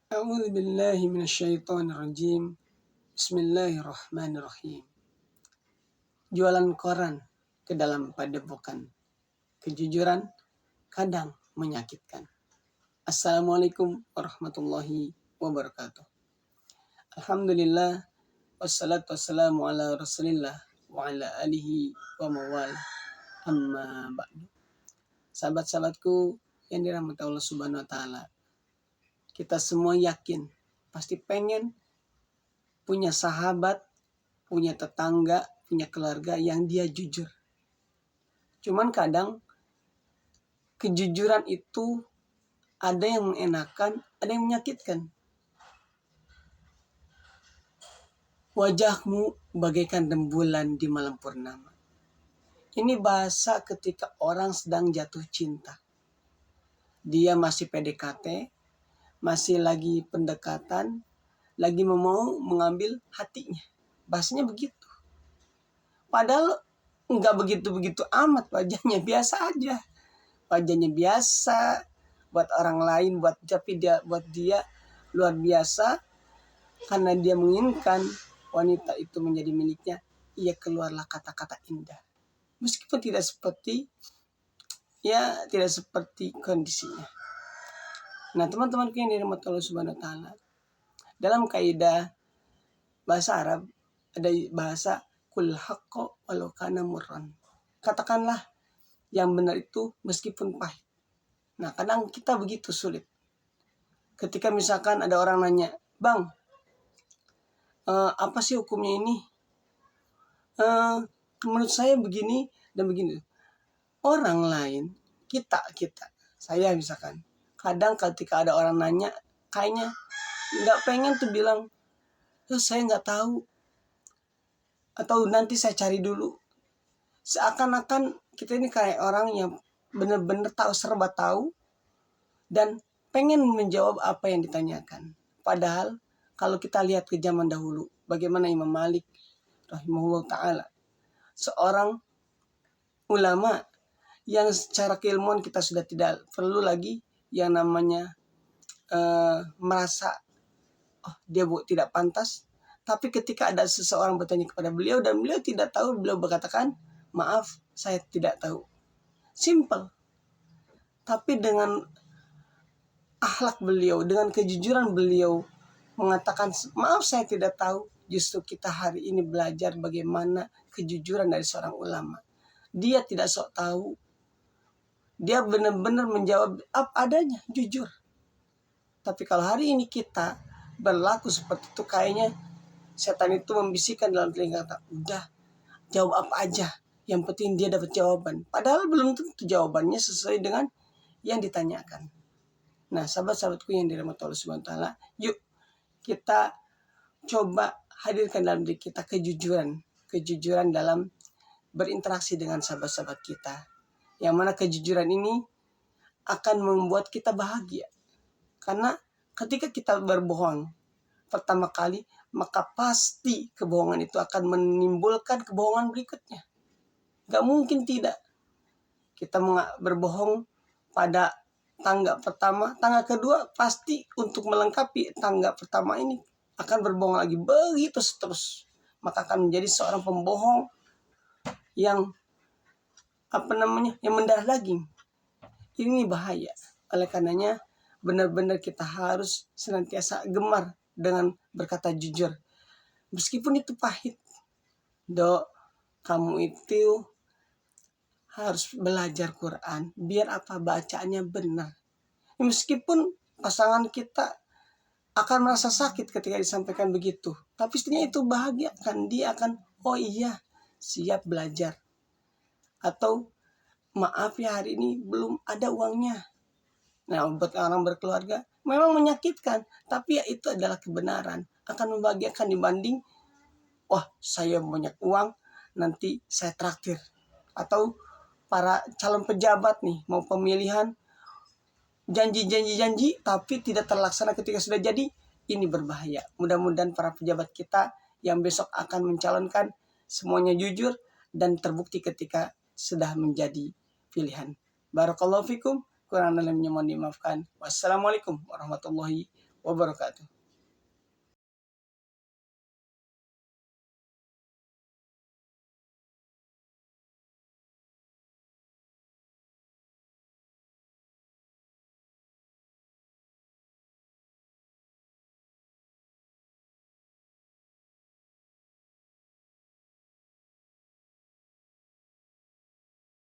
A'udzu billahi minasyaitonir rajim. Bismillahirrahmanirrahim. Jualan koran ke dalam padepokan. Kejujuran kadang menyakitkan. Assalamualaikum warahmatullahi wabarakatuh. Alhamdulillah wassalatu wassalamu ala Rasulillah wa ala alihi wa mawal. Amma ba'du. Sahabat-sahabatku yang dirahmati Allah Subhanahu wa taala. Kita semua yakin pasti pengen punya sahabat, punya tetangga, punya keluarga yang dia jujur. Cuman kadang kejujuran itu ada yang mengenakan, ada yang menyakitkan. Wajahmu bagaikan rembulan di malam purnama. Ini bahasa ketika orang sedang jatuh cinta. Dia masih PDKT, masih lagi pendekatan, lagi mau mengambil hatinya. Bahasanya begitu. Padahal nggak begitu-begitu amat wajahnya, biasa aja. Wajahnya biasa buat orang lain, buat dia luar biasa. Karena dia menginginkan wanita itu menjadi miliknya, ia keluarlah kata-kata indah. Meskipun tidak seperti kondisinya. Nah, teman-temanku yang dirahmati Allah Subhanahu wa taala. Dalam kaidah bahasa Arab ada bahasa kul haqqo walau kana murran. Katakanlah yang benar itu meskipun pahit. Nah, kadang kita begitu sulit. Ketika misalkan ada orang nanya, "Bang, apa sih hukumnya ini?" Menurut saya begini dan begini. Orang lain, kita, saya misalkan, kadang ketika ada orang nanya, kayaknya nggak pengen tuh bilang, saya nggak tahu, atau nanti saya cari dulu. Seakan-akan kita ini kayak orang yang benar-benar tahu, serba tahu, dan pengen menjawab apa yang ditanyakan. Padahal kalau kita lihat ke zaman dahulu, bagaimana Imam Malik rahimahullah ta'ala, seorang ulama yang secara keilmuan kita sudah tidak perlu lagi yang namanya merasa dia tidak pantas. Tapi ketika ada seseorang bertanya kepada beliau dan beliau tidak tahu, beliau berkatakan, "Maaf, saya tidak tahu." Simple. Tapi dengan akhlak beliau, dengan kejujuran beliau mengatakan, "Maaf, saya tidak tahu." Justru kita hari ini belajar bagaimana kejujuran dari seorang ulama. Dia tidak sok tahu. Dia benar-benar menjawab apa adanya, jujur. Tapi kalau hari ini kita berlaku seperti itu, kayaknya setan itu membisikkan dalam telinga kita, "Udah, jawab apa aja. Yang penting dia dapat jawaban." Padahal belum tentu jawabannya sesuai dengan yang ditanyakan. Nah, sahabat-sahabatku yang dirahmati Allah Subhanahu wa taala, yuk kita coba hadirkan dalam diri kita kejujuran dalam berinteraksi dengan sahabat-sahabat kita. Yang mana kejujuran ini akan membuat kita bahagia. Karena ketika kita berbohong pertama kali, maka pasti kebohongan itu akan menimbulkan kebohongan berikutnya. Gak mungkin tidak. Kita berbohong pada tangga pertama, tangga kedua pasti untuk melengkapi tangga pertama ini akan berbohong lagi, begitu terus. Maka akan menjadi seorang pembohong yang yang mendarah daging. Ini bahaya. Oleh karenanya benar-benar kita harus senantiasa gemar dengan berkata jujur. Meskipun itu pahit. Kamu itu harus belajar Quran biar bacaannya benar. Meskipun pasangan kita akan merasa sakit ketika disampaikan begitu, tapi istrinya itu bahagia kan, dia akan, "Oh iya, siap belajar." Atau, "Maaf ya, hari ini belum ada uangnya." Nah, buat orang berkeluarga memang menyakitkan, tapi ya itu adalah kebenaran, akan membahagiakan dibanding, "Wah, saya banyak uang, nanti saya traktir." Atau para calon pejabat nih mau pemilihan, janji tapi tidak terlaksana ketika sudah jadi, ini berbahaya. Mudah-mudahan para pejabat kita yang besok akan mencalonkan semuanya jujur dan terbukti ketika sudah menjadi pilihan. Barakallahu fikum, kurang lebihnya mohon dimaafkan. Wassalamualaikum warahmatullahi wabarakatuh.